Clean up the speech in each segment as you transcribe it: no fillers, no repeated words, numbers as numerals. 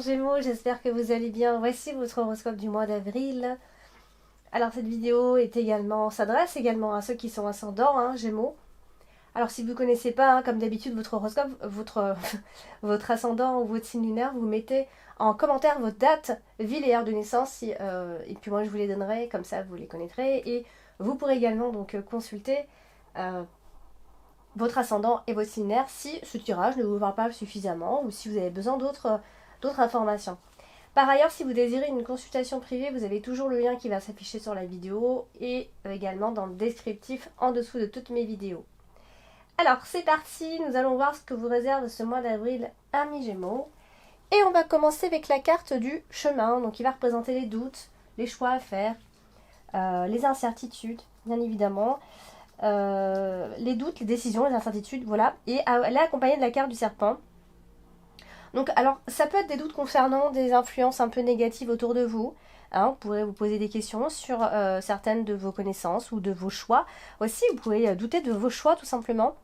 Gémeaux, j'espère que vous allez bien. Voici votre horoscope du mois d'avril. Alors cette vidéo s'adresse également à ceux qui sont ascendants, Gémeaux. Alors si vous ne connaissez pas, comme d'habitude, votre horoscope, votre ascendant ou votre signe lunaire, vous mettez en commentaire votre date, ville et heure de naissance, et puis moi je vous les donnerai, comme ça vous les connaîtrez, et vous pourrez également donc consulter votre ascendant et votre signe lunaire si ce tirage ne vous va pas suffisamment ou si vous avez besoin d'autres informations. Par ailleurs, si vous désirez une consultation privée, vous avez toujours le lien qui va s'afficher sur la vidéo et également dans le descriptif en dessous de toutes mes vidéos. Alors, c'est parti, nous allons voir ce que vous réserve ce mois d'avril, amis Gémeaux. Et on va commencer avec la carte du chemin, donc qui va représenter les doutes, les choix à faire, les incertitudes, bien évidemment, les doutes, les décisions, les incertitudes, voilà. Et elle est accompagnée de la carte du serpent. Donc, alors, ça peut être des doutes concernant des influences un peu négatives autour de vous. Vous pourrez vous poser des questions sur certaines de vos connaissances ou de vos choix. Aussi, vous pouvez douter de vos choix, tout simplement.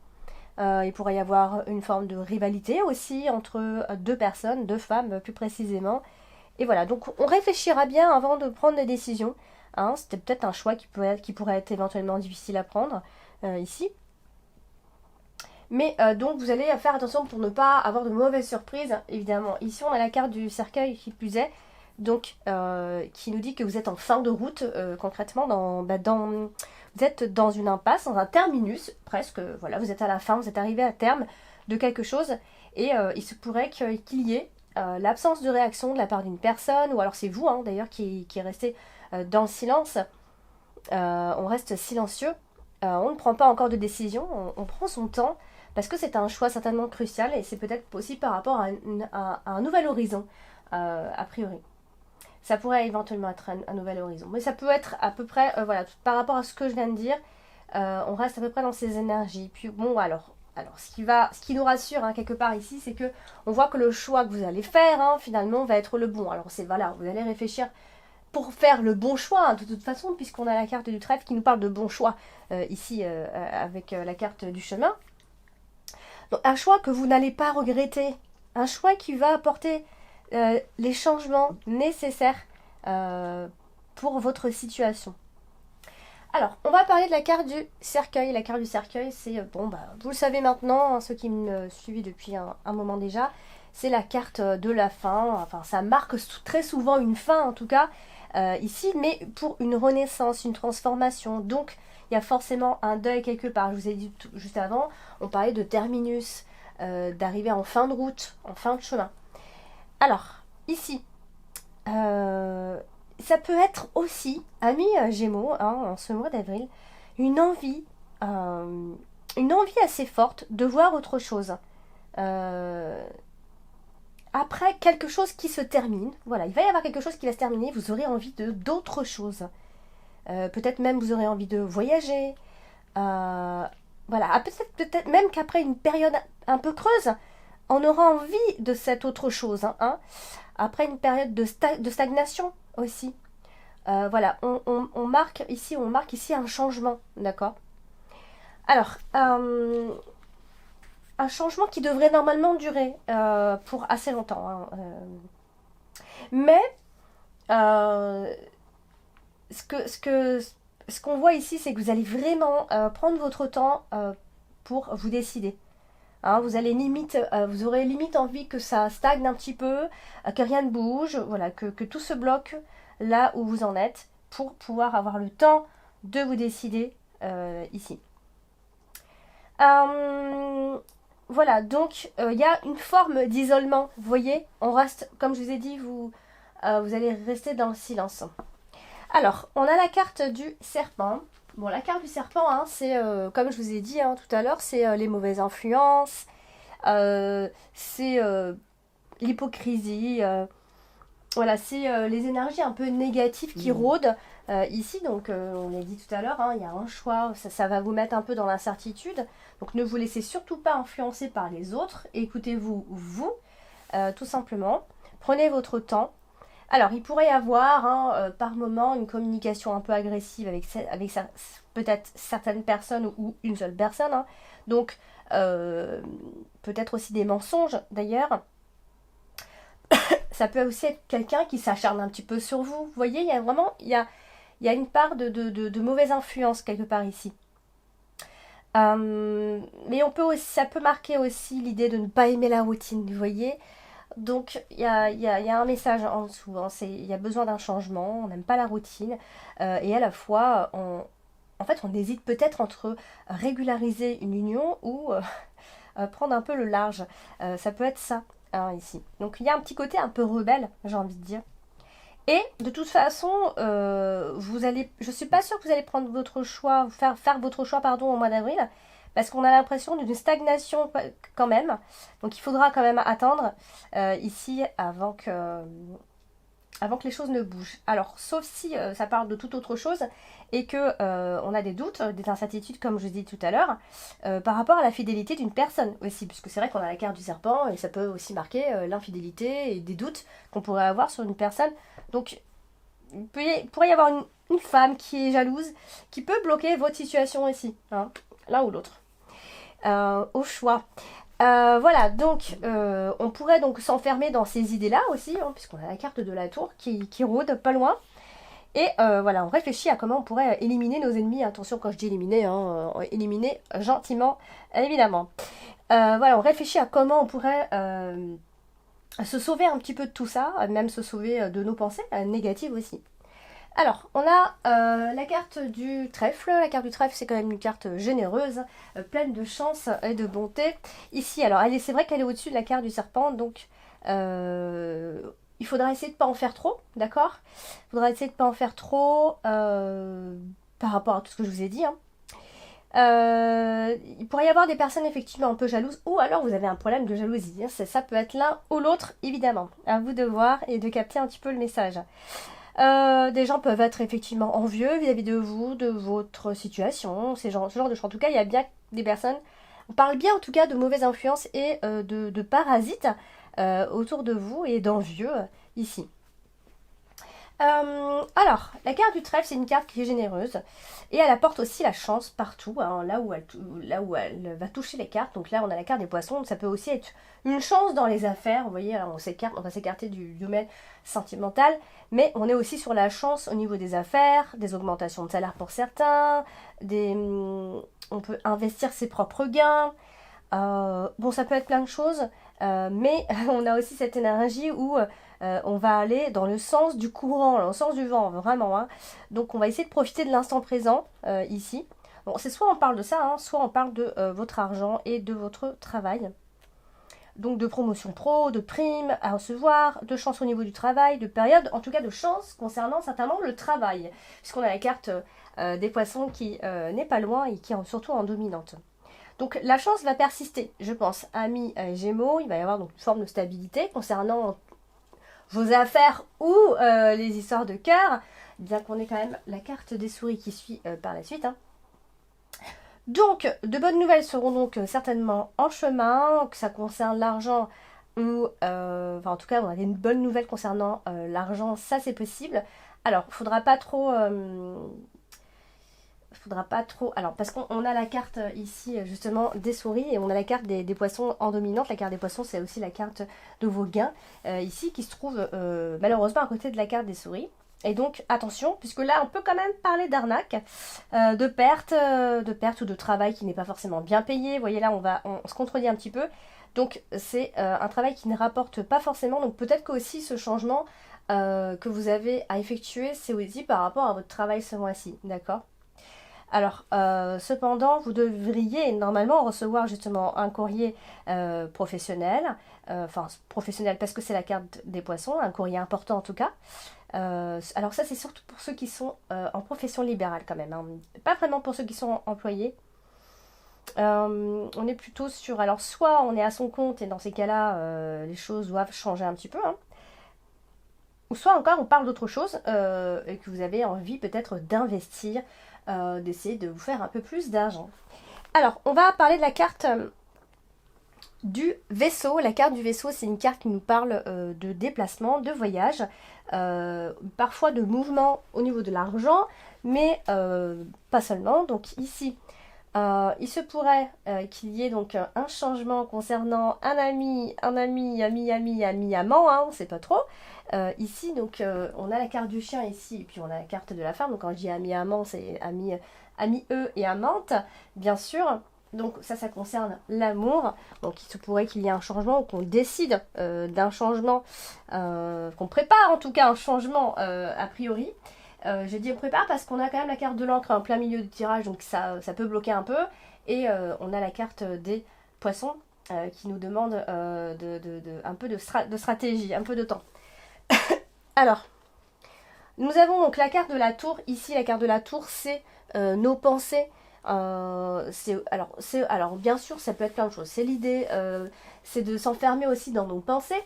Il pourrait y avoir une forme de rivalité aussi entre deux personnes, deux femmes plus précisément. Et voilà, donc on réfléchira bien avant de prendre des décisions. C'était peut-être un choix qui pourrait être éventuellement difficile à prendre ici. Mais donc vous allez faire attention pour ne pas avoir de mauvaises surprises, évidemment. Ici on a la carte du cercueil qui plus est, donc qui nous dit que vous êtes en fin de route, concrètement, vous êtes dans une impasse, dans un terminus, presque, voilà, vous êtes à la fin, vous êtes arrivé à terme de quelque chose, et il se pourrait qu'il y ait l'absence de réaction de la part d'une personne, ou alors c'est vous d'ailleurs qui est resté dans le silence. On reste silencieux, on ne prend pas encore de décision, on prend son temps, parce que c'est un choix certainement crucial et c'est peut-être aussi par rapport à un nouvel horizon, a priori. Ça pourrait éventuellement être un nouvel horizon. Mais ça peut être à peu près, voilà, par rapport à ce que je viens de dire, on reste à peu près dans ces énergies. Puis bon, alors ce qui nous rassure quelque part ici, c'est que on voit que le choix que vous allez faire, finalement, va être le bon. Alors c'est voilà, vous allez réfléchir pour faire le bon choix, de toute façon, puisqu'on a la carte du trèfle qui nous parle de bon choix, ici, avec la carte du chemin. Donc, un choix que vous n'allez pas regretter, un choix qui va apporter les changements nécessaires pour votre situation. Alors, on va parler de la carte du cercueil. La carte du cercueil, c'est, vous le savez maintenant, ceux qui me suivent depuis un moment déjà, c'est la carte de la fin. Enfin, ça marque très souvent une fin, en tout cas, ici, mais pour une renaissance, une transformation. Donc, il y a forcément un deuil quelque part. Je vous ai dit juste avant, on parlait de terminus, d'arriver en fin de route, en fin de chemin. Alors, ici, ça peut être aussi, amis Gémeaux, en ce mois d'avril, une envie assez forte de voir autre chose. Après quelque chose qui se termine, voilà, il va y avoir quelque chose qui va se terminer, vous aurez envie d'autre chose. Peut-être même vous aurez envie de voyager. Voilà, peut-être même qu'après une période un peu creuse, on aura envie de cette autre chose. Après une période de stagnation aussi. Voilà, on marque ici un changement, d'accord. Alors, un changement qui devrait normalement durer pour assez longtemps. Mais ce qu'on voit ici, c'est que vous allez vraiment prendre votre temps pour vous décider. Vous aurez limite envie que ça stagne un petit peu, que rien ne bouge, voilà, que tout se bloque là où vous en êtes pour pouvoir avoir le temps de vous décider ici. Voilà, donc il y a une forme d'isolement, vous voyez, on reste, comme je vous ai dit, vous allez rester dans le silence. Alors, on a la carte du serpent. Bon, la carte du serpent, c'est, comme je vous ai dit tout à l'heure, c'est les mauvaises influences, c'est l'hypocrisie, voilà, c'est les énergies un peu négatives qui rôdent ici. Donc, on l'a dit tout à l'heure, il y a un choix, ça va vous mettre un peu dans l'incertitude. Donc, ne vous laissez surtout pas influencer par les autres. Écoutez-vous, tout simplement. Prenez votre temps. Alors, il pourrait y avoir par moment une communication un peu agressive avec peut-être certaines personnes ou une seule personne. Donc, peut-être aussi des mensonges d'ailleurs. ça peut aussi être quelqu'un qui s'acharne un petit peu sur vous. Vous voyez, il y a vraiment, il y a une part de mauvaise influence quelque part ici. Mais on peut aussi, ça peut marquer aussi l'idée de ne pas aimer la routine, vous voyez. Donc il y a un message en dessous, hein, il y a besoin d'un changement, on n'aime pas la routine, et à la fois, en fait, on hésite peut-être entre régulariser une union ou prendre un peu le large. Ça peut être ça, hein, ici. Donc il y a un petit côté un peu rebelle, j'ai envie de dire. Et de toute façon, je suis pas sûre que vous allez prendre votre choix, faire votre choix pardon, au mois d'avril, parce qu'on a l'impression d'une stagnation quand même. Donc il faudra quand même attendre ici avant que les choses ne bougent. Alors, sauf si ça parle de toute autre chose et que on a des doutes, des incertitudes, comme je dis tout à l'heure, par rapport à la fidélité d'une personne aussi, puisque c'est vrai qu'on a la carte du serpent et ça peut aussi marquer l'infidélité et des doutes qu'on pourrait avoir sur une personne. Donc, pourrait y avoir une femme qui est jalouse, qui peut bloquer votre situation aussi, hein, l'un ou l'autre, au choix. Voilà, donc on pourrait donc s'enfermer dans ces idées-là aussi, hein, puisqu'on a la carte de la tour qui rôde pas loin. Et voilà, on réfléchit à comment on pourrait éliminer nos ennemis. Attention, quand je dis éliminer, hein, éliminer gentiment, évidemment. Voilà, on réfléchit à comment on pourrait se sauver un petit peu de tout ça, même se sauver de nos pensées négatives aussi. Alors, on a la carte du trèfle. La carte du trèfle, c'est quand même une carte généreuse, pleine de chance et de bonté. Ici, alors, c'est vrai qu'elle est au-dessus de la carte du serpent, donc il faudra essayer de ne pas en faire trop, d'accord? Il faudra essayer de ne pas en faire trop par rapport à tout ce que je vous ai dit, hein. Il pourrait y avoir des personnes effectivement un peu jalouses, ou alors vous avez un problème de jalousie, hein. Ça peut être l'un ou l'autre, évidemment. À vous de voir et de capter un petit peu le message. Des gens peuvent être effectivement envieux vis-à-vis de vous, de votre situation, ce genre de choses. En tout cas, il y a bien des personnes, on parle bien en tout cas de mauvaises influences et de parasites autour de vous et d'envieux ici. Alors, la carte du trèfle, c'est une carte qui est généreuse et elle apporte aussi la chance partout, hein, là où elle va toucher les cartes. Donc là, on a la carte des poissons, ça peut aussi être une chance dans les affaires. Vous voyez, alors on va s'écarter du domaine sentimental, mais on est aussi sur la chance au niveau des affaires, des augmentations de salaire pour certains, on peut investir ses propres gains. Bon, ça peut être plein de choses, mais on a aussi cette énergie où on va aller dans le sens du courant, dans le sens du vent, vraiment, hein. Donc on va essayer de profiter de l'instant présent ici. Bon, c'est soit on parle de ça, hein, soit on parle de votre argent et de votre travail. Donc de promotion pro, de primes à recevoir, de chance au niveau du travail, de période, en tout cas de chance concernant certainement le travail. Puisqu'on a la carte des poissons qui n'est pas loin et qui est surtout en dominante. Donc la chance va persister, je pense. Amis Gémeaux, il va y avoir donc une forme de stabilité concernant vos affaires ou les histoires de cœur, bien qu'on ait quand même la carte des souris qui suit par la suite, hein. Donc, de bonnes nouvelles seront donc certainement en chemin, que ça concerne l'argent ou... enfin, en tout cas, on a des bonnes nouvelles concernant l'argent, ça c'est possible. Alors, faudra pas trop... Alors, parce qu'on a la carte ici, justement, des souris, et on a la carte des poissons en dominante. La carte des poissons, c'est aussi la carte de vos gains, ici, qui se trouve malheureusement à côté de la carte des souris. Et donc, attention, puisque là, on peut quand même parler d'arnaque, de perte ou de travail qui n'est pas forcément bien payé. Vous voyez, là, on se contredit un petit peu. Donc, c'est un travail qui ne rapporte pas forcément. Donc, peut-être que aussi ce changement que vous avez à effectuer, c'est aussi par rapport à votre travail ce mois-ci, d'accord? Alors, cependant, vous devriez normalement recevoir justement un courrier professionnel, enfin professionnel parce que c'est la carte des poissons, un courrier important en tout cas. Alors ça, c'est surtout pour ceux qui sont en profession libérale quand même, hein. Pas vraiment pour ceux qui sont employés. On est plutôt sur... Alors, soit on est à son compte et dans ces cas-là, les choses doivent changer un petit peu, hein. Ou soit encore, on parle d'autre chose et que vous avez envie peut-être d'investir, d'essayer de vous faire un peu plus d'argent. Alors, on va parler de la carte du vaisseau. La carte du vaisseau, c'est une carte qui nous parle de déplacement, de voyage, parfois de mouvement au niveau de l'argent, mais pas seulement. Donc ici, Il se pourrait qu'il y ait donc un changement concernant un ami, amant, hein, on ne sait pas trop. Ici, donc, on a la carte du chien ici, et puis on a la carte de la femme. Donc, quand je dis ami, amant, c'est ami, eux et amante, bien sûr. Donc, ça concerne l'amour. Donc, il se pourrait qu'il y ait un changement ou qu'on décide d'un changement, qu'on prépare en tout cas un changement a priori. Je dis on prépare parce qu'on a quand même la carte de l'encre en plein milieu du tirage, donc ça peut bloquer un peu. Et on a la carte des poissons qui nous demande un peu de stratégie, un peu de temps. Alors, nous avons donc la carte de la tour. Ici, la carte de la tour, c'est nos pensées. Alors, bien sûr, ça peut être plein de choses. C'est l'idée, c'est de s'enfermer aussi dans nos pensées.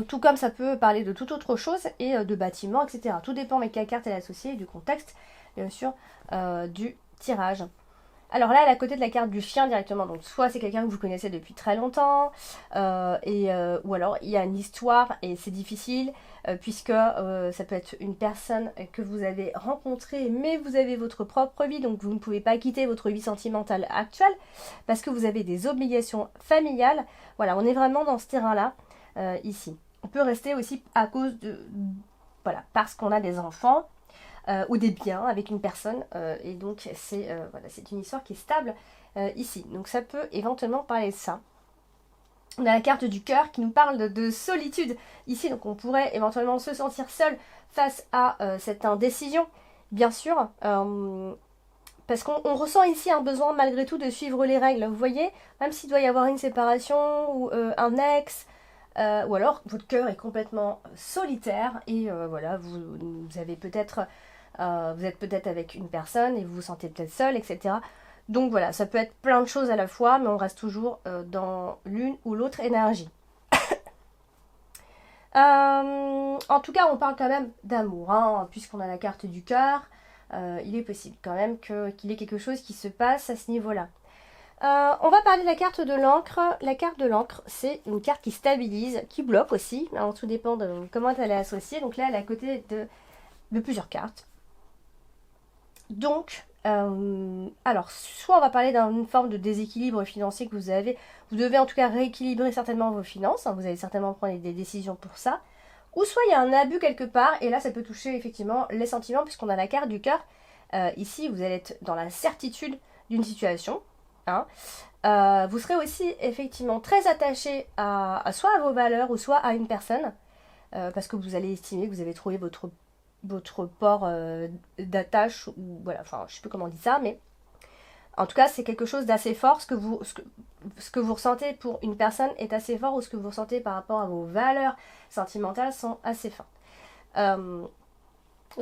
Tout comme ça peut parler de toute autre chose et de bâtiments, etc. Tout dépend avec quelle carte elle est associée et du contexte, bien sûr, du tirage. Alors là, elle est à côté de la carte du chien directement. Donc soit c'est quelqu'un que vous connaissez depuis très longtemps, ou alors il y a une histoire et c'est difficile, puisque ça peut être une personne que vous avez rencontrée, mais vous avez votre propre vie, donc vous ne pouvez pas quitter votre vie sentimentale actuelle, parce que vous avez des obligations familiales. Voilà, on est vraiment dans ce terrain-là. Ici. On peut rester aussi à cause de... Voilà, parce qu'on a des enfants ou des biens avec une personne. Et donc, c'est une histoire qui est stable ici. Donc, ça peut éventuellement parler de ça. On a la carte du cœur qui nous parle de solitude ici. Donc, on pourrait éventuellement se sentir seul face à cette indécision, bien sûr. Parce qu'on ressent ici un besoin malgré tout de suivre les règles. Vous voyez, même s'il doit y avoir une séparation ou un ex... ou alors votre cœur est complètement solitaire et voilà, vous avez peut-être vous êtes peut-être avec une personne et vous vous sentez peut-être seul, etc. Donc voilà, ça peut être plein de choses à la fois, mais on reste toujours dans l'une ou l'autre énergie. En tout cas, on parle quand même d'amour, hein, puisqu'on a la carte du cœur. Il est possible quand même qu'il y ait quelque chose qui se passe à ce niveau-là. On va parler de la carte de l'encre. La carte de l'encre, c'est une carte qui stabilise, qui bloque aussi. Alors, tout dépend de comment elle est associée. Donc là, elle est à côté de plusieurs cartes. Donc, alors, soit on va parler d'une forme de déséquilibre financier que vous avez. Vous devez en tout cas rééquilibrer certainement vos finances. Hein, vous allez certainement prendre des décisions pour ça. Ou soit il y a un abus quelque part. Et là, ça peut toucher effectivement les sentiments puisqu'on a la carte du cœur. Ici, vous allez être dans la certitude d'une situation. Hein. Vous serez aussi effectivement très attaché à soit à vos valeurs ou soit à une personne parce que vous allez estimer que vous avez trouvé votre port d'attache ou voilà, enfin je sais plus comment on dit ça, mais en tout cas c'est quelque chose d'assez fort. Ce que vous ressentez pour une personne est assez fort ou ce que vous ressentez par rapport à vos valeurs sentimentales sont assez fortes.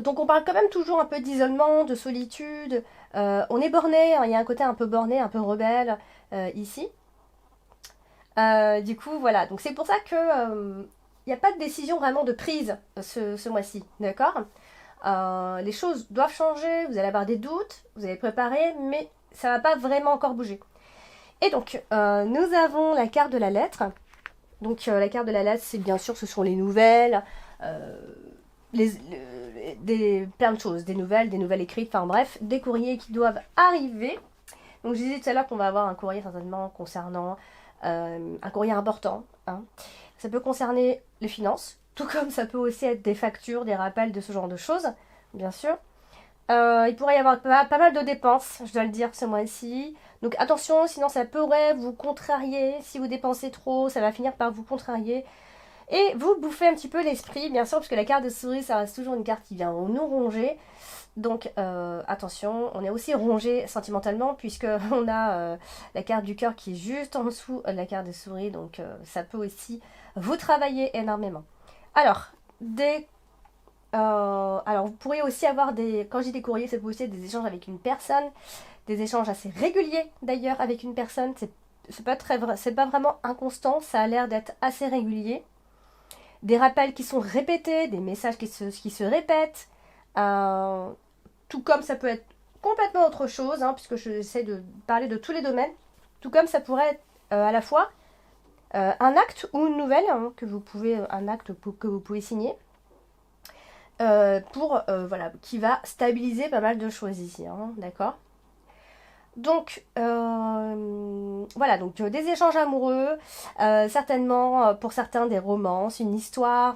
Donc on parle quand même toujours un peu d'isolement, de solitude. On est borné, hein, il y a un côté un peu borné, un peu rebelle ici. Du coup, voilà. Donc c'est pour ça que il n'y a pas de décision vraiment de prise ce mois-ci, d'accord. Les choses doivent changer, vous allez avoir des doutes, vous allez préparer, mais ça ne va pas vraiment encore bouger. Et donc, nous avons la carte de la lettre. Donc la carte de la lettre, c'est bien sûr, ce sont les nouvelles, plein de choses, des nouvelles écrites, enfin bref, des courriers qui doivent arriver. Donc je disais tout à l'heure qu'on va avoir un courrier certainement concernant un courrier important. Hein. Ça peut concerner les finances, tout comme ça peut aussi être des factures, des rappels de ce genre de choses, bien sûr. Il pourrait y avoir pas mal de dépenses, je dois le dire, ce mois-ci. Donc attention, sinon ça pourrait vous contrarier. Si vous dépensez trop, ça va finir par vous contrarier. Et vous bouffez un petit peu l'esprit, bien sûr, parce que la carte de souris, ça reste toujours une carte qui vient nous ronger. Donc attention, on est aussi rongé sentimentalement, puisqu'on a la carte du cœur qui est juste en dessous de la carte de souris. Donc ça peut aussi vous travailler énormément. Alors, alors, vous pourriez aussi avoir quand je dis des courriers, c'est aussi des échanges avec une personne, des échanges assez réguliers d'ailleurs avec une personne. C'est pas vraiment inconstant, ça a l'air d'être assez régulier. Des rappels qui sont répétés, des messages qui se répètent, tout comme ça peut être complètement autre chose, hein, puisque j'essaie de parler de tous les domaines, tout comme ça pourrait être à la fois un acte ou une nouvelle, hein, un acte que vous pouvez signer. Voilà, qui va stabiliser pas mal de choses ici, hein, d'accord. Donc, voilà, donc des échanges amoureux, certainement pour certains des romances, une histoire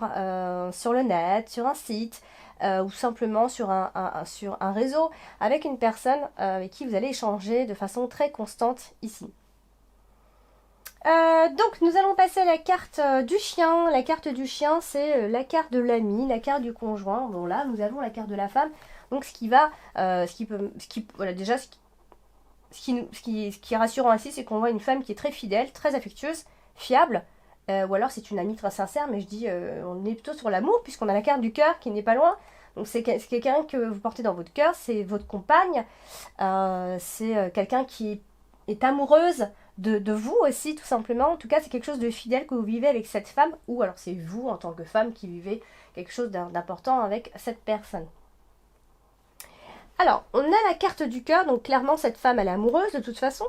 sur le net, sur un site, ou simplement sur sur un réseau avec une personne avec qui vous allez échanger de façon très constante ici. Donc nous allons passer à la carte du chien. La carte du chien, c'est la carte de l'ami, la carte du conjoint. Bon là, nous avons la carte de la femme. Donc ce qui va, voilà déjà ce qui est rassurant ici, c'est qu'on voit une femme qui est très fidèle, très affectueuse, fiable. Ou alors c'est une amie très sincère, mais je dis, on est plutôt sur l'amour puisqu'on a la carte du cœur qui n'est pas loin. Donc c'est quelqu'un que vous portez dans votre cœur, c'est votre compagne, c'est quelqu'un qui est amoureuse de vous aussi, tout simplement. En tout cas, c'est quelque chose de fidèle que vous vivez avec cette femme, ou alors c'est vous, en tant que femme, qui vivez quelque chose d'important avec cette personne. Alors, on a la carte du cœur, donc clairement, cette femme, elle est amoureuse de toute façon,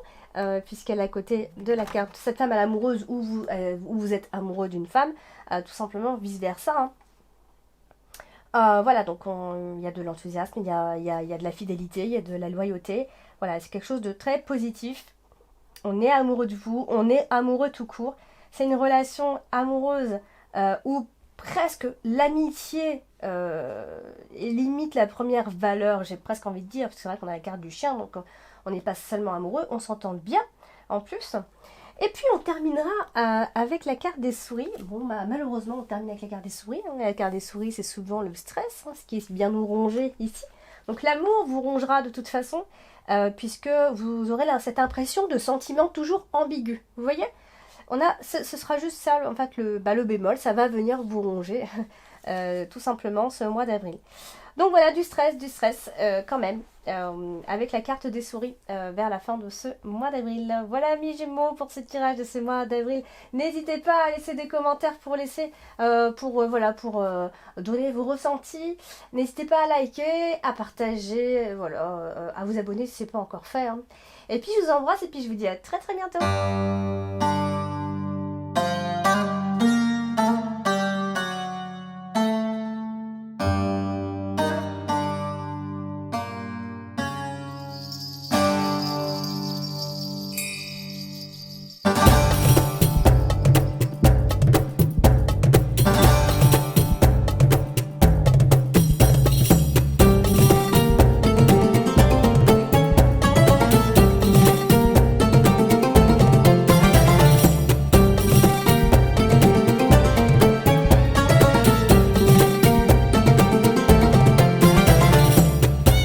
puisqu'elle est à côté de la carte. Cette femme, elle est amoureuse ou vous êtes amoureux d'une femme, tout simplement vice-versa. Hein. Voilà, donc il y a de l'enthousiasme, il y a de la fidélité, il y a de la loyauté. Voilà, c'est quelque chose de très positif. On est amoureux de vous, on est amoureux tout court. C'est une relation amoureuse où presque l'amitié est limite la première valeur, j'ai presque envie de dire, parce que c'est vrai qu'on a la carte du chien, donc on n'est pas seulement amoureux, on s'entend bien en plus. Et puis on terminera avec la carte des souris. Bon, bah, malheureusement, on termine avec la carte des souris. Hein. La carte des souris, c'est souvent le stress, hein, ce qui est bien nous ronger ici. Donc l'amour vous rongera de toute façon, puisque vous aurez cette impression de sentiment toujours ambigu. Vous voyez, ce sera juste ça, en fait, le bémol, ça va venir vous ronger, tout simplement, ce mois d'avril. Donc voilà, du stress quand même, avec la carte des souris vers la fin de ce mois d'avril. Voilà mes Gémeaux pour ce tirage de ce mois d'avril. N'hésitez pas à laisser des commentaires pour laisser, voilà, pour donner vos ressentis. N'hésitez pas à liker, à partager, voilà, à vous abonner si ce n'est pas encore fait. Hein. Et puis je vous embrasse et puis je vous dis à très très bientôt.